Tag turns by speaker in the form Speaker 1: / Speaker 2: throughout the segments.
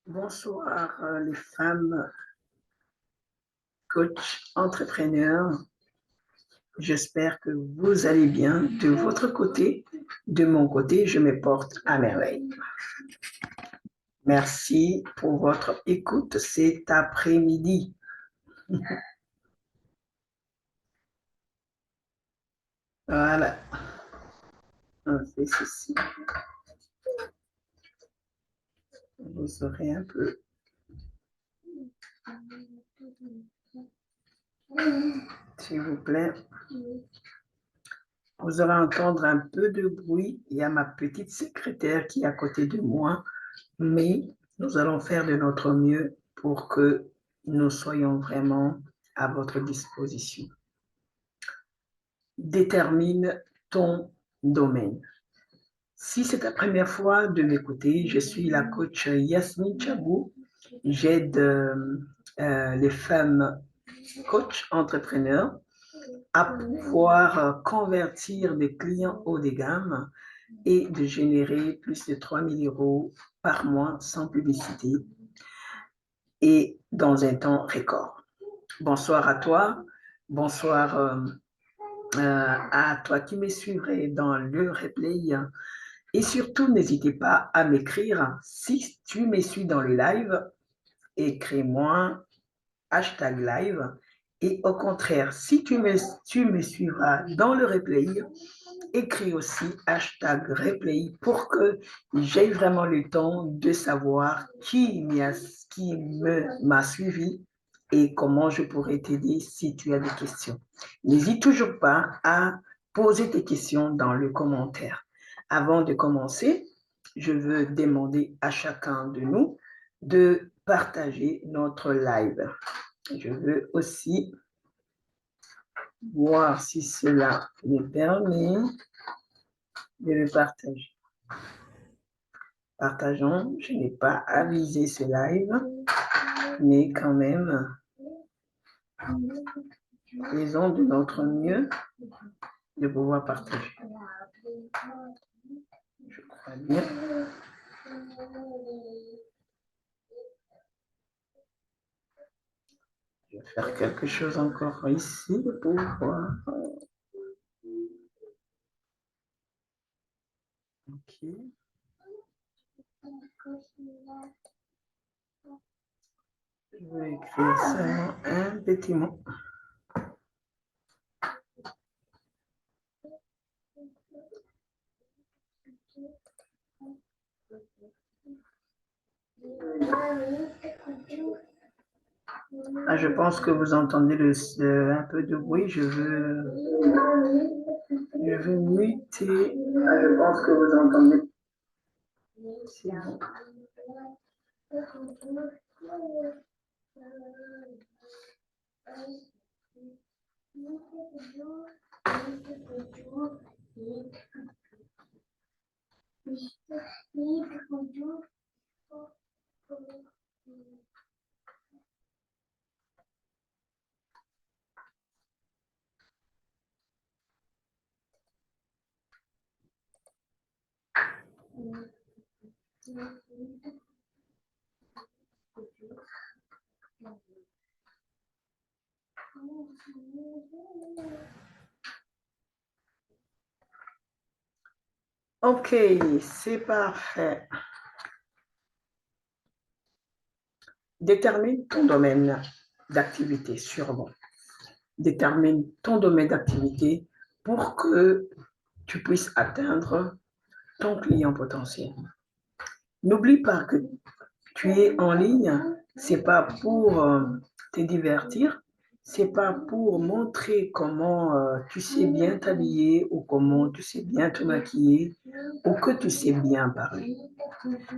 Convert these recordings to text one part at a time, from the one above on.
Speaker 1: Bonsoir les femmes coach entrepreneurs. J'espère que vous allez bien de votre côté. De mon côté, je me porte à merveille. Merci pour votre écoute cet après-midi. Voilà. On fait ceci. Vous aurez un peu. S'il vous plaît. Vous aurez entendre un peu de bruit. Il y a ma petite secrétaire qui est à côté de moi, mais nous allons faire de notre mieux pour que nous soyons vraiment à votre disposition. Détermine ton domaine. Si c'est ta première fois de m'écouter, je suis la coach Yasmine Chabou. J'aide les femmes coach entrepreneurs à pouvoir convertir des clients haut de gamme et de générer plus de 3 000 € par mois sans publicité et dans un temps record. Bonsoir à toi, bonsoir à toi qui me suivrai dans le replay. Et surtout, n'hésitez pas à m'écrire. Si tu me suis dans le live, écris-moi #live. Et au contraire, si tu me suivras dans le replay, écris aussi #replay pour que j'aie vraiment le temps de savoir qui m'a suivi et comment je pourrais t'aider si tu as des questions. N'hésite toujours pas à poser tes questions dans le commentaire. Avant de commencer, je veux demander à chacun de nous de partager notre live. Je veux aussi voir si cela me permet de le partager. Partageons, je n'ai pas avisé ce live, mais quand même, faisons de notre mieux de pouvoir partager. Je crois bien. Je vais faire quelque chose encore ici pour voir. Ok. Je vais écrire seulement un petit mot. Ah, je pense que vous entendez un peu de bruit. Je veux muter. Ah, je pense que vous entendez. C'est bon. Ok, c'est parfait. Détermine ton domaine d'activité, sûrement. Détermine ton domaine d'activité pour que tu puisses atteindre ton client potentiel. N'oublie pas que tu es en ligne, c'est pas pour te divertir, c'est pas pour montrer comment tu sais bien t'habiller ou comment tu sais bien te maquiller ou que tu sais bien parler.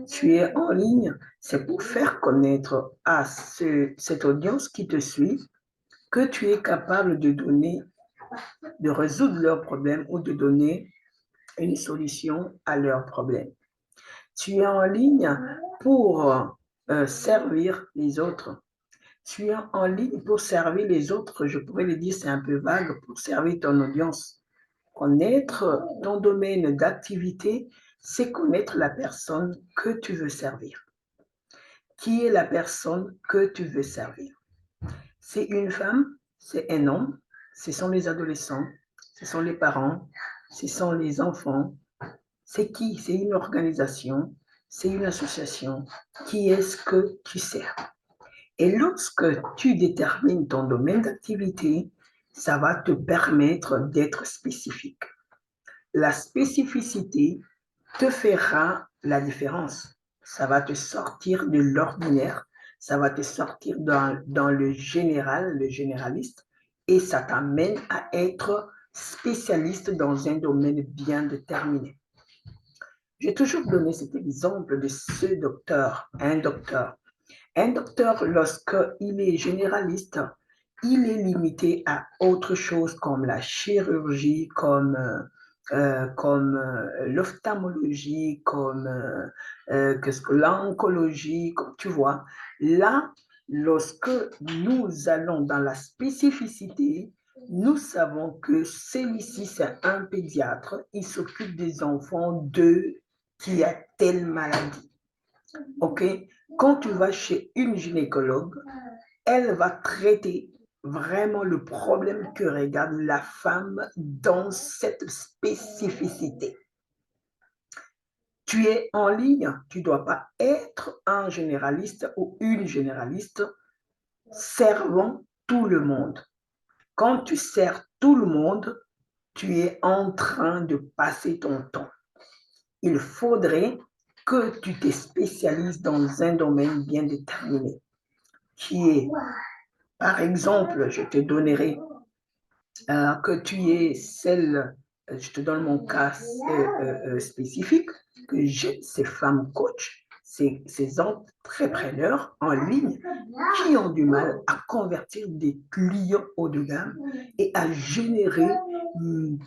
Speaker 1: Tu es en ligne, c'est pour faire connaître à cette audience qui te suit que tu es capable de résoudre leurs problèmes ou de donner une solution à leurs problèmes. Tu es en ligne pour servir les autres. Tu es en ligne pour servir les autres, je pourrais le dire, c'est un peu vague, pour servir ton audience. Connaître ton domaine d'activité, c'est connaître la personne que tu veux servir. qui est la personne que tu veux servir. C'est une femme, c'est un homme, ce sont les adolescents, ce sont les parents, ce sont les enfants. C'est qui? C'est une organisation, c'est une association. Qui est-ce que tu sers? Et lorsque tu détermines ton domaine d'activité, ça va te permettre d'être spécifique. La spécificité te fera la différence. Ça va te sortir de l'ordinaire, ça va te sortir dans le général, le généraliste, et ça t'amène à être spécialiste dans un domaine bien déterminé. J'ai toujours donné cet exemple de ce docteur, un docteur. Un docteur, lorsqu'il est généraliste, il est limité à autre chose comme la chirurgie, comme l'ophtalmologie, comme l'oncologie, comme tu vois. Là, lorsque nous allons dans la spécificité, nous savons que celui-ci, c'est un pédiatre, il s'occupe des enfants qui a telle maladie. OK? Quand tu vas chez une gynécologue, elle va traiter vraiment le problème que regarde la femme dans cette spécificité. Tu es en ligne, tu ne dois pas être un généraliste ou une généraliste servant tout le monde. Quand tu sers tout le monde, tu es en train de passer ton temps. Il faudrait que tu te spécialises dans un domaine bien déterminé, qui est, par exemple, je te donnerai que tu es celle, je te donne mon cas spécifique, que j'ai ces femmes coachs, ces entrepreneurs en ligne qui ont du mal à convertir des clients haut de gamme et à générer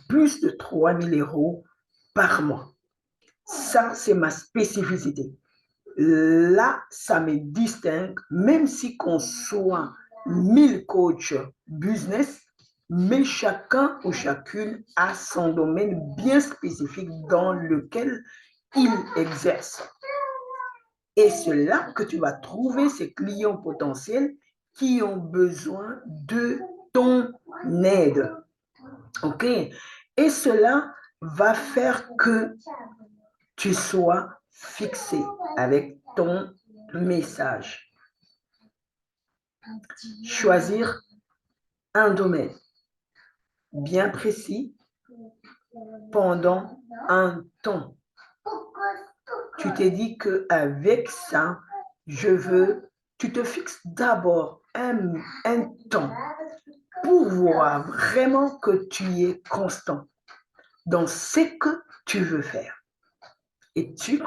Speaker 1: plus de 3 000 € par mois. Ça, c'est ma spécificité. Là, ça me distingue, même si qu'on soit 1000 coachs business, mais chacun ou chacune a son domaine bien spécifique dans lequel il exerce. Et c'est là que tu vas trouver ces clients potentiels qui ont besoin de ton aide. OK? Et cela va faire que tu sois fixé avec ton message. Choisir un domaine bien précis pendant un temps. Tu t'es dit qu'avec ça, tu te fixes d'abord un temps pour voir vraiment que tu es constant dans ce que tu veux faire. Es-tu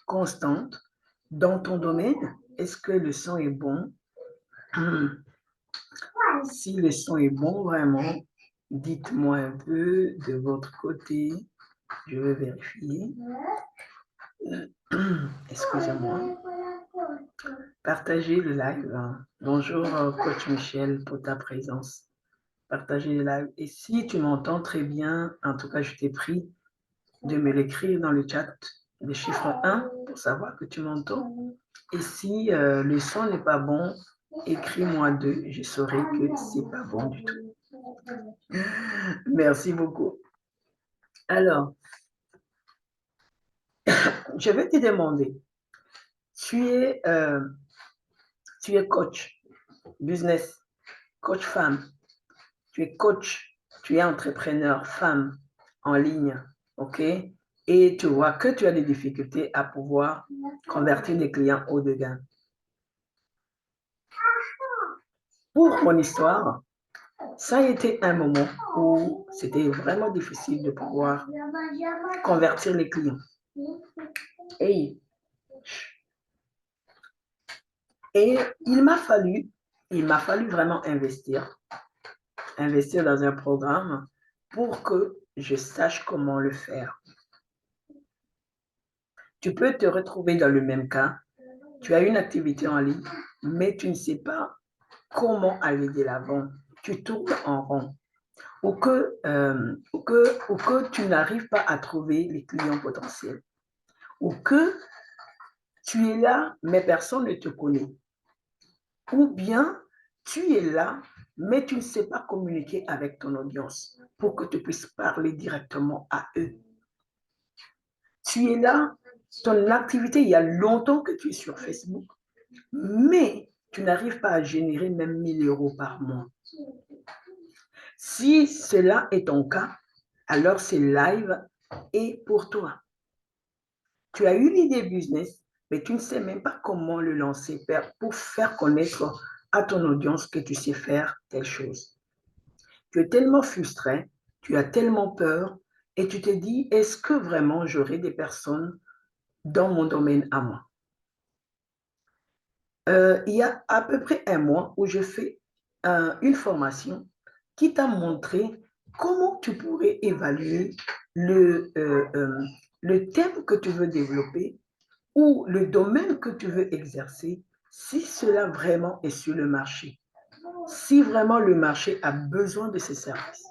Speaker 1: constante dans ton domaine? Est-ce que le son est bon? Si le son est bon, vraiment, dites-moi un peu de votre côté. Je vais vérifier. Excusez-moi. Partagez le live. Bonjour, coach Michel, pour ta présence. Partagez le live. Et si tu m'entends très bien, en tout cas, je t'ai pris de me l'écrire dans le chat, le chiffre 1, pour savoir que tu m'entends. Et si le son n'est pas bon, écris-moi 2, je saurai que c'est pas bon du tout. Merci beaucoup. Alors, je vais te demander, tu es coach, business, coach femme, tu es coach, tu es entrepreneur femme en ligne, ok? Et tu vois que tu as des difficultés à pouvoir convertir des clients haut de gamme. Pour mon histoire, ça a été un moment où c'était vraiment difficile de pouvoir convertir les clients. Et il m'a fallu vraiment investir dans un programme pour que je sache comment le faire. Tu peux te retrouver dans le même cas. Tu as une activité en ligne, mais tu ne sais pas comment aller de l'avant. Tu tournes en rond. Ou que tu n'arrives pas à trouver les clients potentiels. Ou que Tu es là, mais personne ne te connaît. Ou bien, tu es là, mais tu ne sais pas communiquer avec ton audience pour que tu puisses parler directement à eux. Tu es là, ton activité, il y a longtemps que tu es sur Facebook, mais tu n'arrives pas à générer même 1 000 € par mois. Si cela est ton cas, alors c'est live et pour toi. Tu as une idée business, mais tu ne sais même pas comment le lancer pour faire connaître à ton audience que tu sais faire telle chose. Tu es tellement frustré, tu as tellement peur et tu te dis, est-ce que vraiment j'aurai des personnes dans mon domaine à moi? Il y a à peu près un mois où j'ai fait une formation qui t'a montré comment tu pourrais évaluer le thème que tu veux développer ou le domaine que tu veux exercer, si cela vraiment est sur le marché, si vraiment le marché a besoin de ces services.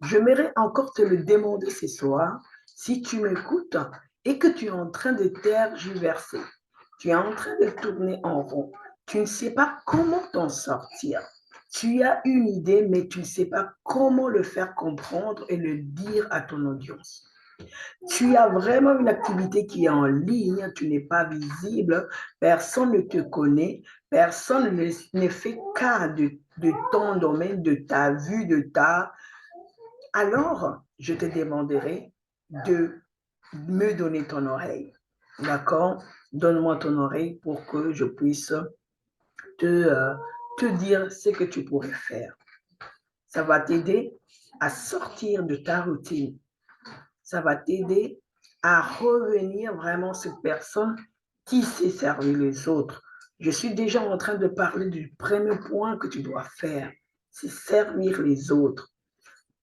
Speaker 1: J'aimerais encore te le demander ce soir, si tu m'écoutes et que tu es en train de tergiverser, tu es en train de tourner en rond, tu ne sais pas comment t'en sortir. Tu as une idée, mais tu ne sais pas comment le faire comprendre et le dire à ton audience. Tu as vraiment une activité qui est en ligne, tu n'es pas visible, personne ne te connaît, personne ne fait cas de ton domaine, de ta vue, de ta... Alors, je te demanderai de me donner ton oreille. D'accord? Donne-moi ton oreille pour que je puisse te dire ce que tu pourrais faire. Ça va t'aider à sortir de ta routine. Ça va t'aider à revenir vraiment cette personne qui sait servir les autres. Je suis déjà en train de parler du premier point que tu dois faire, c'est servir les autres.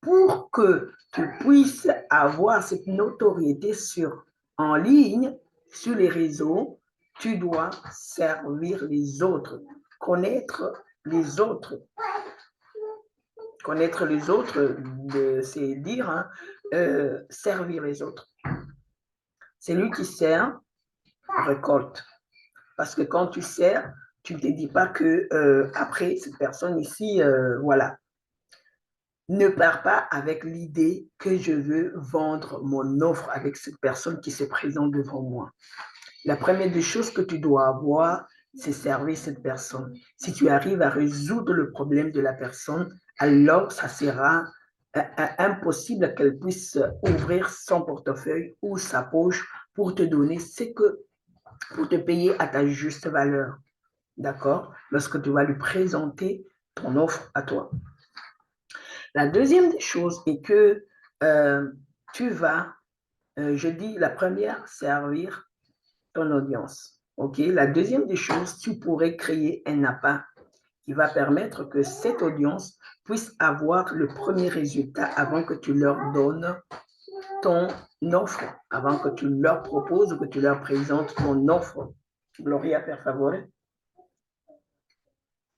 Speaker 1: Pour que tu puisses avoir cette notoriété en ligne, sur les réseaux, tu dois servir les autres, connaître les autres. Connaître les autres, c'est dire servir les autres. Celui qui sert récolte. Parce que quand tu sers, tu ne te dis pas que après, cette personne ici, voilà. Ne pars pas avec l'idée que je veux vendre mon offre avec cette personne qui se présente devant moi. La première des choses que tu dois avoir, c'est servir cette personne. Si tu arrives à résoudre le problème de la personne, alors ça sera impossible qu'elle puisse ouvrir son portefeuille ou sa poche pour te donner pour te payer à ta juste valeur. D'accord? Lorsque tu vas lui présenter ton offre à toi. La deuxième des choses est que tu vas, je dis la première, servir ton audience. OK? La deuxième des choses, tu pourrais créer un appât qui va permettre que cette audience puisse avoir le premier résultat avant que tu leur donnes ton offre, avant que tu leur proposes ou que tu leur présentes ton offre. Gloria, per favore.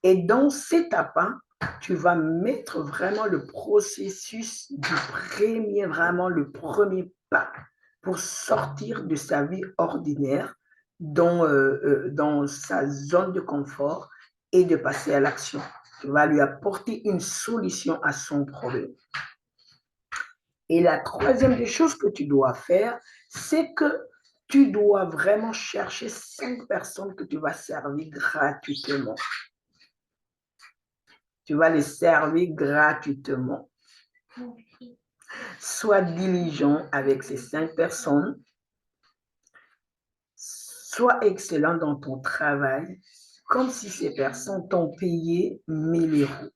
Speaker 1: Et dans cet appât, tu vas mettre vraiment le processus vraiment le premier pas pour sortir de sa vie ordinaire dans sa zone de confort et de passer à l'action. Tu vas lui apporter une solution à son problème. Et la troisième des choses que tu dois faire, c'est que tu dois vraiment chercher 5 personnes que tu vas servir gratuitement. Tu vas les servir gratuitement. Sois diligent avec ces 5 personnes. Sois excellent dans ton travail, comme si ces personnes t'ont payé 1 000 €.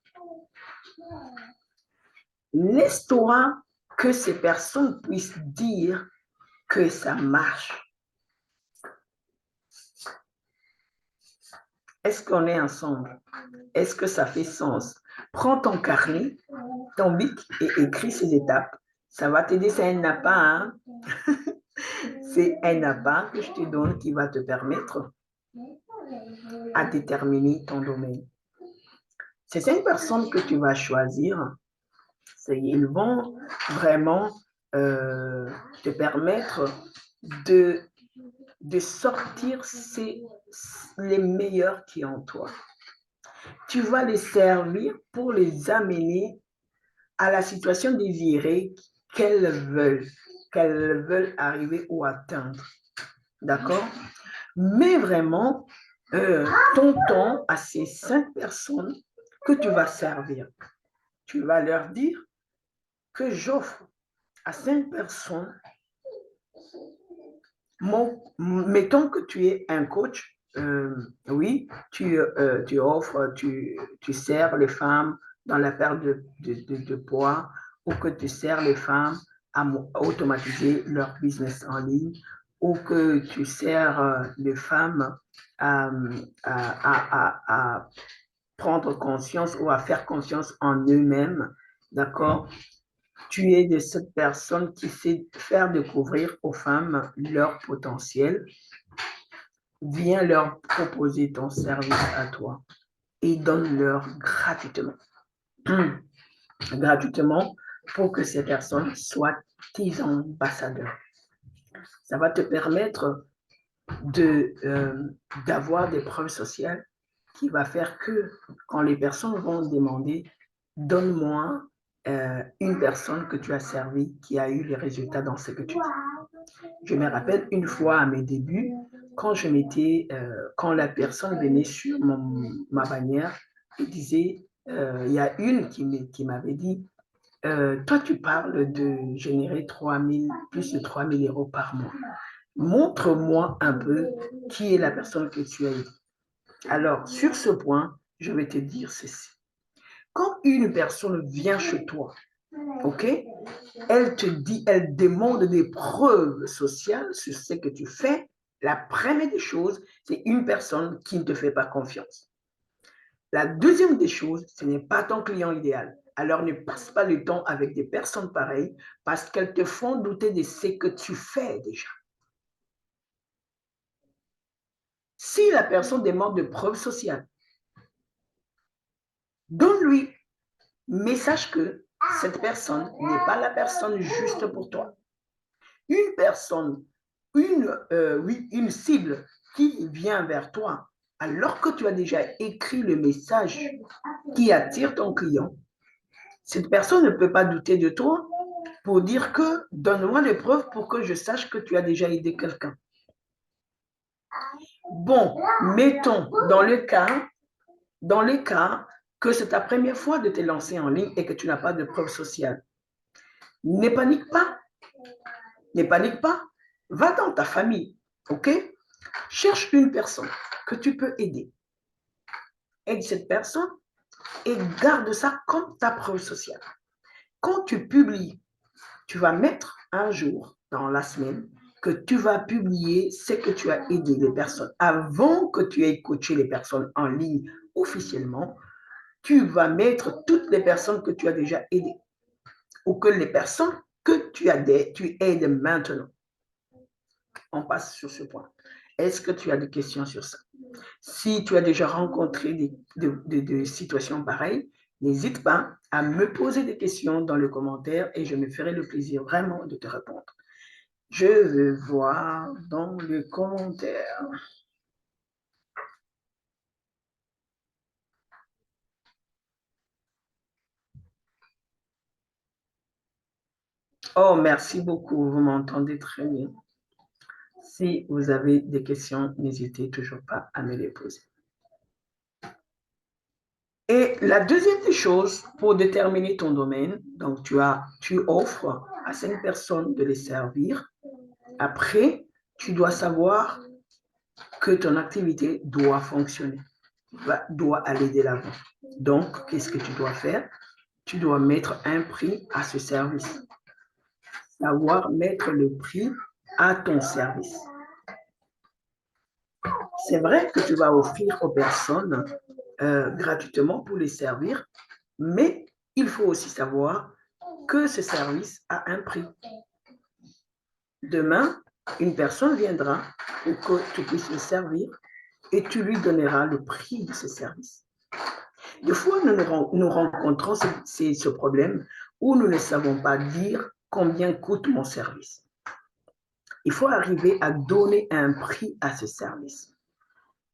Speaker 1: Laisse-toi que ces personnes puissent dire que ça marche. Est-ce qu'on est ensemble? Est-ce que ça fait sens? Prends ton carnet, ton bic et écris ces étapes. Ça va t'aider, c'est un appât, hein? C'est un appât que je te donne qui va te permettre à déterminer ton domaine. Ces 5 personnes que tu vas choisir, ils vont vraiment te permettre de de sortir les meilleurs qui sont en toi. Tu vas les servir pour les amener à la situation désirée qu'elles veulent arriver ou atteindre. D'accord? Mais vraiment, ton temps à ces 5 personnes que tu vas servir, tu vas leur dire que j'offre à 5 personnes, mettons que tu es un coach, oui, tu offres, tu sers les femmes dans la perte de poids, ou que tu sers les femmes à automatiser leur business en ligne, ou que tu sers les femmes à, à prendre conscience ou à faire confiance en eux-mêmes, d'accord? Tu es de cette personne qui sait faire découvrir aux femmes leur potentiel. Viens leur proposer ton service à toi et donne-leur gratuitement. Gratuitement pour que ces personnes soient tes ambassadeurs. Ça va te permettre d'avoir des preuves sociales qui va faire que quand les personnes vont demander donne-moi une personne que tu as servi qui a eu les résultats dans ce que tu dis. Je me rappelle une fois à mes débuts, quand quand la personne venait sur ma bannière et disait, il y a une qui m'avait dit, toi tu parles de générer plus de 3 000 euros par mois. Montre-moi un peu qui est la personne que tu as aidée. Alors, sur ce point, je vais te dire ceci. Quand une personne vient chez toi, ok, elle te dit, elle demande des preuves sociales sur ce que tu fais, la première des choses, c'est une personne qui ne te fait pas confiance. La deuxième des choses, ce n'est pas ton client idéal. Alors ne passe pas le temps avec des personnes pareilles parce qu'elles te font douter de ce que tu fais déjà. Si la personne demande de preuves sociales, donne-lui, mais sache que cette personne n'est pas la personne juste pour toi. Une personne, une cible qui vient vers toi, alors que tu as déjà écrit le message qui attire ton client, cette personne ne peut pas douter de toi pour dire que donne-moi les preuves pour que je sache que tu as déjà aidé quelqu'un. Bon, mettons dans le cas que c'est ta première fois de te lancer en ligne et que tu n'as pas de preuves sociales. Ne panique pas. Ne panique pas. Va dans ta famille, ok? Cherche une personne que tu peux aider. Aide cette personne et garde ça comme ta preuve sociale. Quand tu publies, tu vas mettre un jour dans la semaine que tu vas publier ce que tu as aidé les personnes. Avant que tu aies coaché les personnes en ligne officiellement, tu vas mettre toutes les personnes que tu as déjà aidées ou que les personnes que tu aides maintenant. On passe sur ce point. Est-ce que tu as des questions sur ça? Si tu as déjà rencontré des situations pareilles, n'hésite pas à me poser des questions dans le commentaire et je me ferai le plaisir vraiment de te répondre. Je vais voir dans le commentaire. Oh, merci beaucoup. Vous m'entendez très bien. Si vous avez des questions, n'hésitez toujours pas à me les poser. Et la deuxième des choses, pour déterminer ton domaine, donc tu offres à 5 personnes de les servir. Après, tu dois savoir que ton activité doit fonctionner, doit aller de l'avant. Donc, qu'est-ce que tu dois faire? Tu dois mettre un prix à ce service. Savoir mettre le prix à ton service. C'est vrai que tu vas offrir aux personnes gratuitement pour les servir, mais il faut aussi savoir que ce service a un prix. Demain, une personne viendra pour que tu puisses le servir et tu lui donneras le prix de ce service. Des fois, nous rencontrons ce problème où nous ne savons pas dire combien coûte mon service. Il faut arriver à donner un prix à ce service.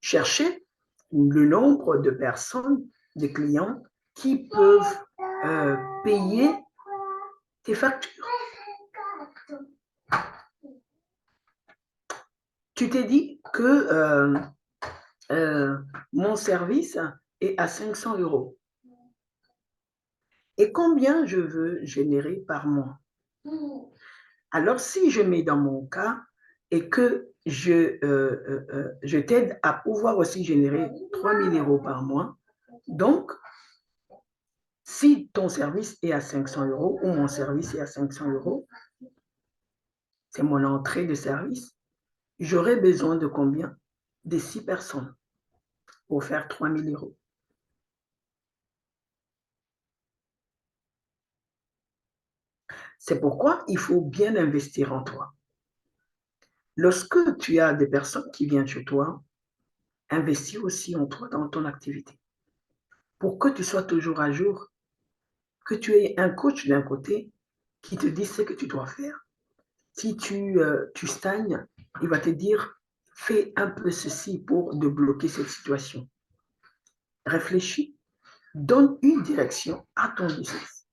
Speaker 1: Cherchez le nombre de personnes, de clients qui peuvent payer tes factures. Tu t'es dit que mon service est à 500 euros. Et combien je veux générer par mois? Alors, si je mets dans mon cas et que je t'aide à pouvoir aussi générer 3 000 euros par mois, donc, si ton service est à 500 euros ou mon service est à 500 euros, c'est mon entrée de service, j'aurai besoin de combien? De 6 personnes pour faire 3 000 euros. C'est pourquoi il faut bien investir en toi. Lorsque tu as des personnes qui viennent chez toi, investis aussi en toi dans ton activité pour que tu sois toujours à jour, que tu aies un coach d'un côté qui te dit ce que tu dois faire. Si tu stagnes, il va te dire, fais un peu ceci pour débloquer cette situation. Réfléchis, donne une direction à ton business.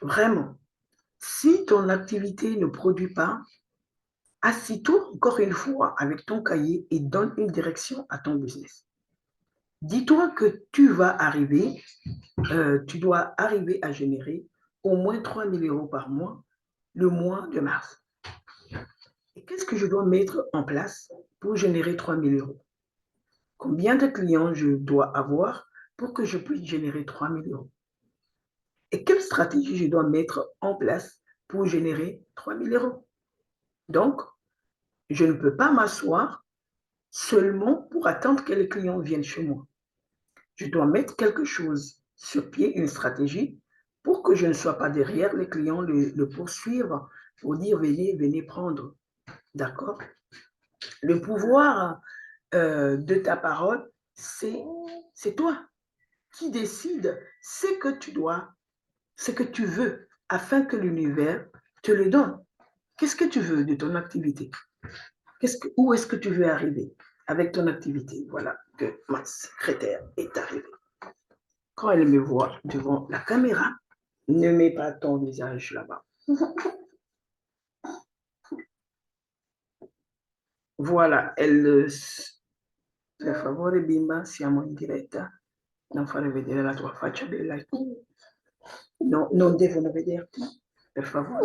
Speaker 1: Vraiment, si ton activité ne produit pas, assis-toi encore une fois avec ton cahier et donne une direction à ton business. Dis-toi que tu vas arriver, tu dois arriver à générer au moins 3 000 euros par mois le mois de mars. Et qu'est-ce que je dois mettre en place pour générer 3 000 euros? Combien de clients je dois avoir pour que je puisse générer 3 000 euros? Et quelle stratégie je dois mettre en place pour générer 3 000 euros? Donc, je ne peux pas m'asseoir seulement pour attendre que les clients viennent chez moi. Je dois mettre quelque chose sur pied, une stratégie, pour que je ne sois pas derrière les clients, le poursuivre, pour dire venez, venez prendre. D'accord? Le pouvoir de ta parole, c'est toi qui décides ce que tu dois, ce que tu veux, afin que l'univers te le donne. Qu'est-ce que tu veux de ton activité? Où est-ce que tu veux arriver avec ton activité? Voilà que ma secrétaire est arrivée. Quand elle me voit devant la caméra, ne mets pas ton visage là-bas. Voilà, per favore bimba, siamo in diretta, non fare vedere la tua faccia bella. No, non devono vederti, per favore.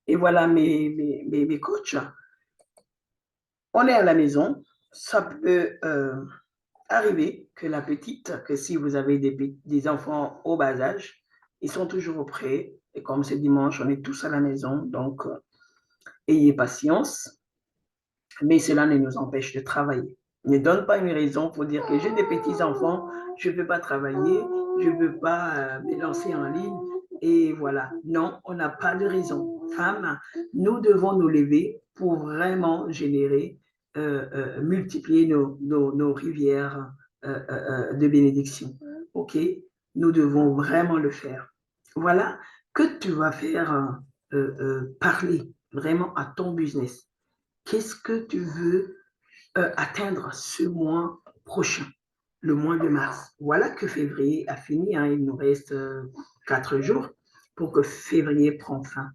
Speaker 1: Et voilà mes coachs. On est à la maison. Ça peut arriver que la petite, que si vous avez des enfants au bas âge, ils sont toujours prêts. Et comme c'est dimanche, on est tous à la maison. Donc, ayez patience. Mais cela ne nous empêche de travailler. Ne donne pas une raison pour dire que j'ai des petits-enfants, je ne veux pas travailler, je ne veux pas me lancer en ligne. Et voilà. Non, on n'a pas de raison. Femmes, nous devons nous lever pour vraiment générer, multiplier nos rivières de bénédiction. OK? Nous devons vraiment le faire. Voilà que tu vas faire parler vraiment à ton business. Qu'est-ce que tu veux atteindre ce mois prochain, le mois de mars? Voilà que février a fini, hein, il nous reste 4 jours pour que février prenne fin.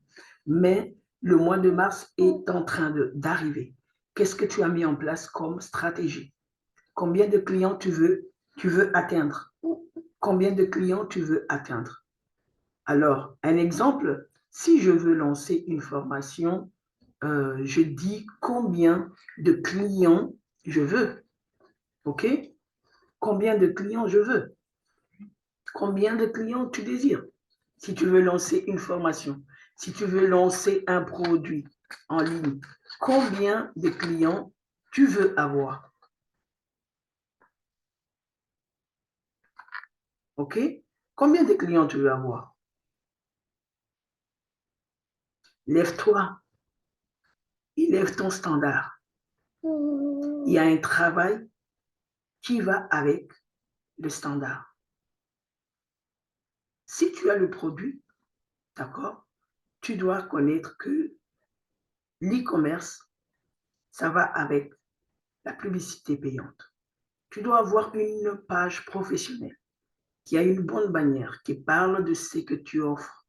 Speaker 1: Mais le mois de mars est en train d'arriver. Qu'est-ce que tu as mis en place comme stratégie? Combien de clients tu veux atteindre? Combien de clients tu veux atteindre? Alors, un exemple, si je veux lancer une formation je dis combien de clients je veux. OK? Combien de clients je veux? Combien de clients tu désires? Si tu veux lancer une formation, si tu veux lancer un produit en ligne, combien de clients tu veux avoir? OK? Combien de clients tu veux avoir? Lève-toi, élève ton standard. Il y a un travail qui va avec le standard. Si tu as le produit, d'accord, tu dois connaître que l'e-commerce, ça va avec la publicité payante. Tu dois avoir une page professionnelle qui a une bonne bannière, qui parle de ce que tu offres.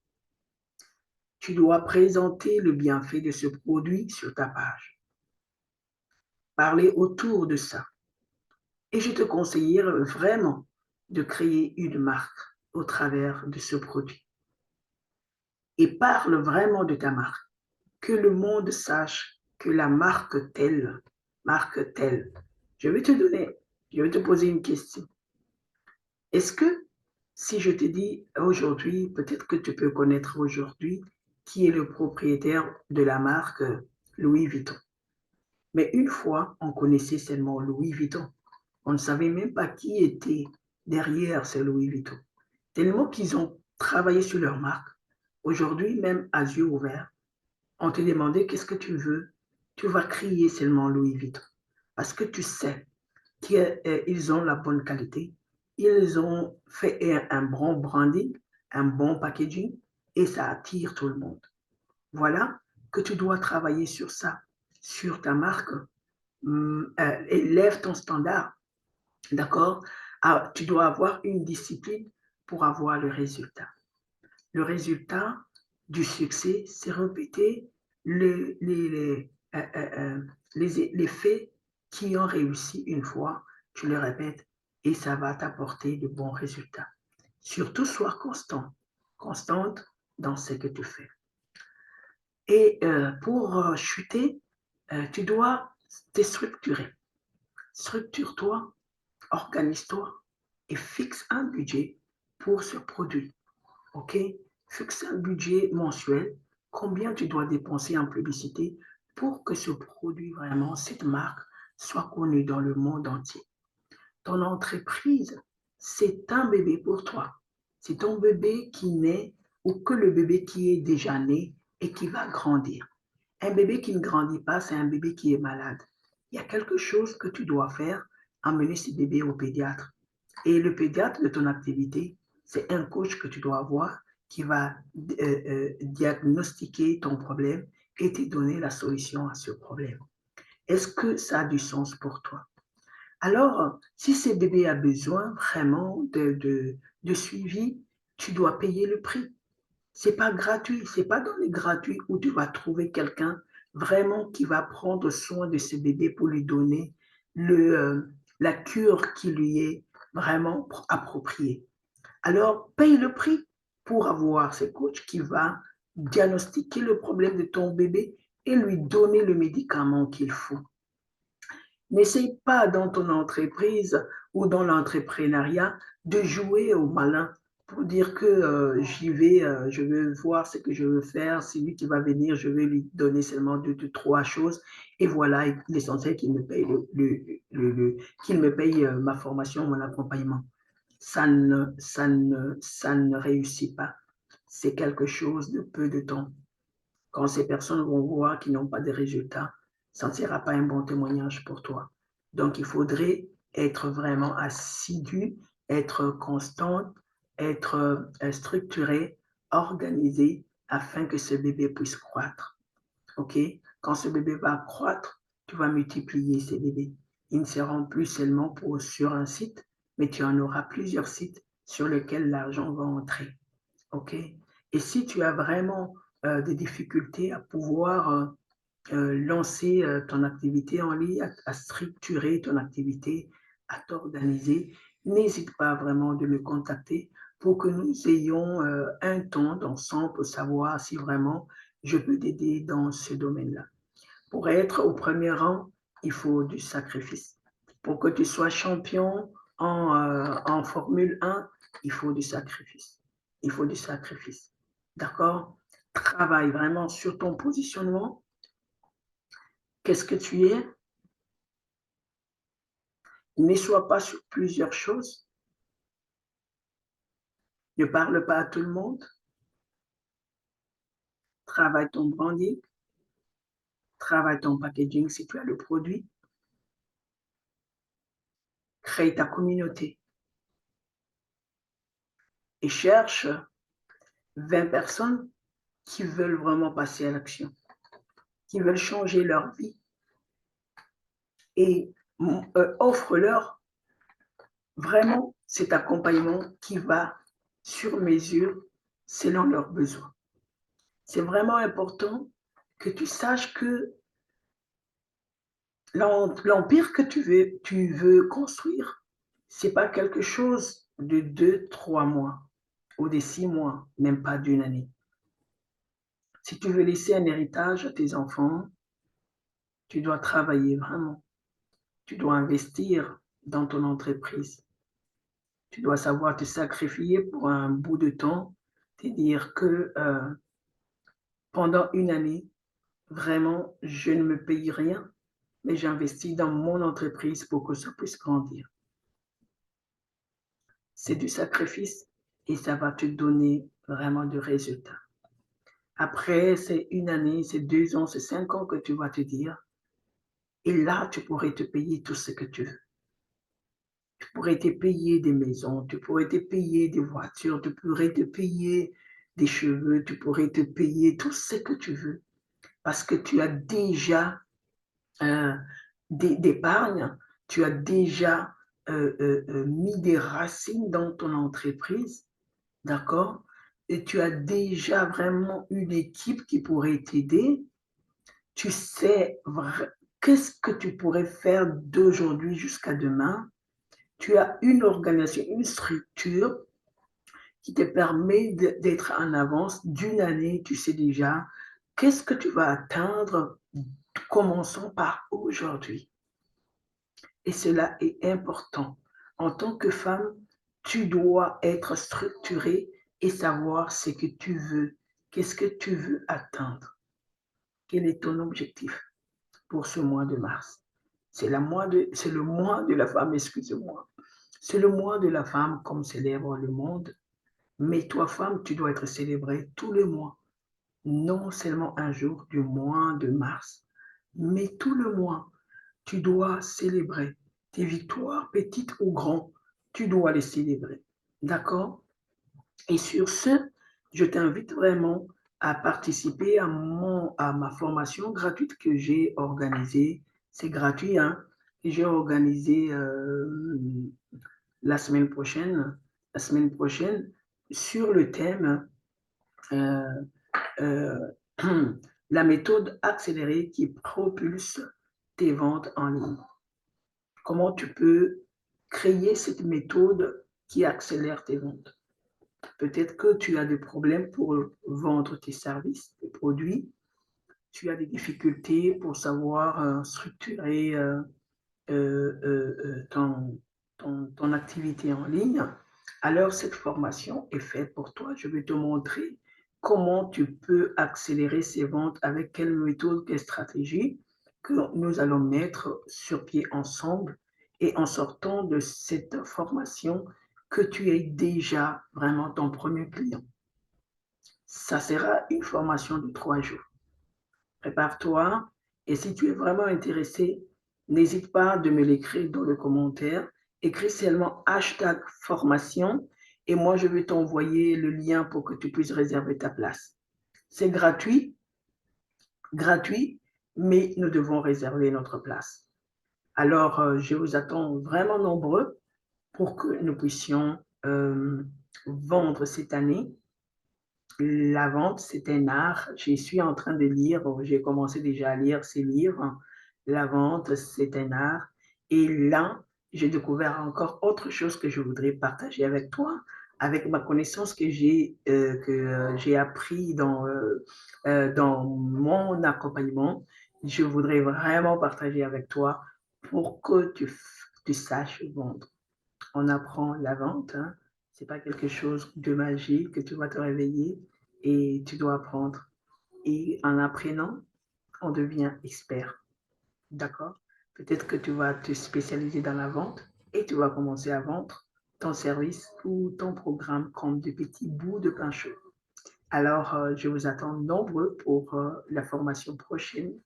Speaker 1: Tu dois présenter le bienfait de ce produit sur ta page. Parler autour de ça. Et je te conseille vraiment de créer une marque au travers de ce produit. Et parle vraiment de ta marque. Que le monde sache que la marque telle. Je vais te poser une question. Est-ce que si je te dis aujourd'hui, peut-être que tu peux connaître aujourd'hui qui est le propriétaire de la marque Louis Vuitton. Mais une fois, on connaissait seulement Louis Vuitton. On ne savait même pas qui était derrière ce Louis Vuitton. Tellement qu'ils ont travaillé sur leur marque. Aujourd'hui, même à yeux ouverts, on te demandait qu'est-ce que tu veux. Tu vas crier seulement Louis Vuitton. Parce que tu sais qu'ils ont la bonne qualité. Ils ont fait un bon branding, un bon packaging et ça attire tout le monde. Voilà que tu dois travailler sur ça, sur ta marque. Élève ton standard, d'accord? Ah, tu dois avoir une discipline pour avoir le résultat. Le résultat du succès, c'est répéter les faits qui ont réussi une fois, tu le répètes, et ça va t'apporter de bons résultats. Surtout, sois constante dans ce que tu fais. Et pour chuter, tu dois te structurer. Structure-toi, organise-toi et fixe un budget pour ce produit. OK? Fixe un budget mensuel. Combien tu dois dépenser en publicité pour que ce produit, vraiment, cette marque, soit connue dans le monde entier. Ton entreprise, c'est un bébé pour toi. C'est ton bébé qui naît ou que le bébé qui est déjà né et qui va grandir. Un bébé qui ne grandit pas, c'est un bébé qui est malade. Il y a quelque chose que tu dois faire, amener ce bébé au pédiatre. Et le pédiatre de ton activité, c'est un coach que tu dois avoir qui va diagnostiquer ton problème et te donner la solution à ce problème. Est-ce que ça a du sens pour toi? Alors, si ce bébé a besoin vraiment de suivi, tu dois payer le prix. C'est pas gratuit, c'est pas dans les gratuits où tu vas trouver quelqu'un vraiment qui va prendre soin de ce bébé pour lui donner la cure qui lui est vraiment appropriée. Alors, paye le prix pour avoir ce coach qui va diagnostiquer le problème de ton bébé et lui donner le médicament qu'il faut. N'essaye pas dans ton entreprise ou dans l'entrepreneuriat de jouer au malin pour dire que j'y vais, je veux voir ce que je veux faire, c'est lui qui va venir, je vais lui donner seulement deux, trois choses et voilà, l'essentiel qu'il me paye, qu'il me paye ma formation, mon accompagnement. Ça ne réussit pas. C'est quelque chose de peu de temps. Quand ces personnes vont voir qu'ils n'ont pas de résultats, ça ne sera pas un bon témoignage pour toi. Donc, il faudrait être vraiment assidu, être constant, être structuré, organisé, afin que ce bébé puisse croître. OK? Quand ce bébé va croître, tu vas multiplier ces bébés. Ils ne seront plus seulement sur un site, mais tu en auras plusieurs sites sur lesquels l'argent va entrer. OK? Et si tu as vraiment des difficultés à pouvoir lancer ton activité en ligne, à structurer ton activité, à t'organiser, n'hésite pas vraiment de me contacter pour que nous ayons un temps ensemble pour savoir si vraiment je peux t'aider dans ce domaine-là. Pour être au premier rang, il faut du sacrifice. Pour que tu sois champion en Formule 1, il faut du sacrifice. Il faut du sacrifice. D'accord? Travaille vraiment sur ton positionnement. Qu'est-ce que tu es? Ne sois pas sur plusieurs choses. Ne parle pas à tout le monde. Travaille ton branding. Travaille ton packaging si tu as le produit. Crée ta communauté. Et cherche 20 personnes qui veulent vraiment passer à l'action, qui veulent changer leur vie et offre-leur vraiment cet accompagnement qui va sur mesure selon leurs besoins. C'est vraiment important que tu saches que l'empire que tu veux construire, c'est pas quelque chose de 2, 3 mois ou de 6 mois, même pas d'une année. Si tu veux laisser un héritage à tes enfants, tu dois travailler vraiment. Tu dois investir dans ton entreprise. Tu dois savoir te sacrifier pour un bout de temps, te dire que pendant une année, vraiment, je ne me paye rien, mais j'investis dans mon entreprise pour que ça puisse grandir. C'est du sacrifice et ça va te donner vraiment du résultat. Après, c'est une année, c'est 2 ans, c'est 5 ans que tu vas te dire, et là, tu pourrais te payer tout ce que tu veux. Tu pourrais te payer des maisons, tu pourrais te payer des voitures, tu pourrais te payer des cheveux, tu pourrais te payer tout ce que tu veux parce que tu as déjà d'épargne, tu as déjà mis des racines dans ton entreprise, d'accord? Et tu as déjà vraiment une équipe qui pourrait t'aider. Tu sais qu'est-ce que tu pourrais faire d'aujourd'hui jusqu'à demain. Tu as une organisation, une structure qui te permet d'être en avance d'une année. Tu sais déjà qu'est-ce que tu vas atteindre. Commençons par aujourd'hui. Et cela est important. En tant que femme, tu dois être structurée et savoir ce que tu veux. Qu'est-ce que tu veux atteindre? Quel est ton objectif pour ce mois de mars? C'est le mois de la femme, excusez-moi. C'est le mois de la femme comme célèbre le monde. Mais toi, femme, tu dois être célébrée tous les mois. Non seulement un jour du mois de mars, mais tout le mois. Tu dois célébrer tes victoires, petites ou grandes. Tu dois les célébrer. D'accord? Et sur ce, je t'invite vraiment à participer à ma formation gratuite que j'ai organisée. C'est gratuit, hein? J'ai organisé la semaine prochaine, sur le thème euh, euh, la méthode accélérée qui propulse tes ventes en ligne. Comment tu peux créer cette méthode qui accélère tes ventes. Peut-être que tu as des problèmes pour vendre tes services, tes produits. Tu as des difficultés pour savoir structurer ton activité en ligne. Alors, cette formation est faite pour toi. Je vais te montrer comment tu peux accélérer ces ventes, avec quelle méthode, quelle stratégie que nous allons mettre sur pied ensemble, et en sortant de cette formation, que tu aies déjà vraiment ton premier client. Ça sera une formation de 3 jours. Prépare-toi, et si tu es vraiment intéressé, n'hésite pas de me l'écrire dans le commentaire. Écris seulement #formation et moi je vais t'envoyer le lien pour que tu puisses réserver ta place. C'est gratuit, mais nous devons réserver notre place. Alors, je vous attends vraiment nombreux pour que nous puissions vendre cette année. La vente, c'est un art. Je suis en train de lire, j'ai commencé déjà à lire ces livres. La vente, c'est un art. Et là, j'ai découvert encore autre chose que je voudrais partager avec toi, avec ma connaissance que j'ai appris dans mon accompagnement. je voudrais vraiment partager avec toi pour que tu saches vendre. On apprend la vente, hein. C'est pas quelque chose de magique que tu vas te réveiller et tu dois apprendre. Et en apprenant, on devient expert. D'accord? Peut-être que tu vas te spécialiser dans la vente et tu vas commencer à vendre ton service ou ton programme comme des petits bouts de pain chaud. Alors, je vous attends nombreux pour la formation prochaine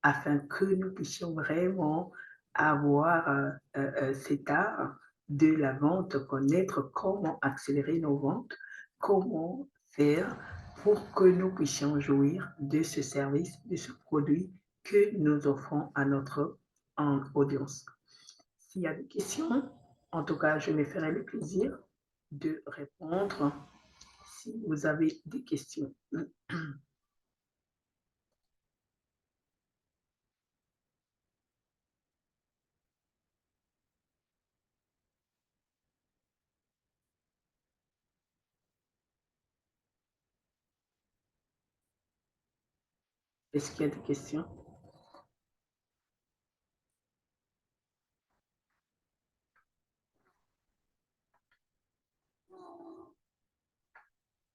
Speaker 1: afin que nous puissions vraiment avoir cet art de la vente, connaître comment accélérer nos ventes, comment faire pour que nous puissions jouir de ce service, de ce produit que nous offrons à notre audience. S'il y a des questions, en tout cas, je me ferai le plaisir de répondre si vous avez des questions. Est-ce qu'il y a des questions?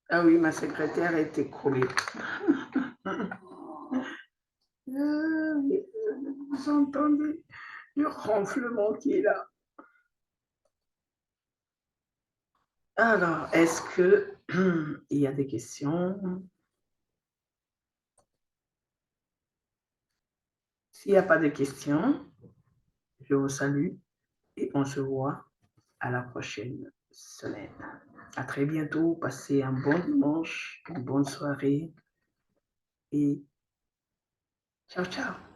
Speaker 1: Ah oui, ma secrétaire est écroulée. Vous entendez le ronflement qui est là. Alors, est-ce que il y a des questions? S'il n'y a pas de questions, je vous salue et on se voit à la prochaine semaine. À très bientôt. Passez un bon dimanche, une bonne soirée et ciao, ciao.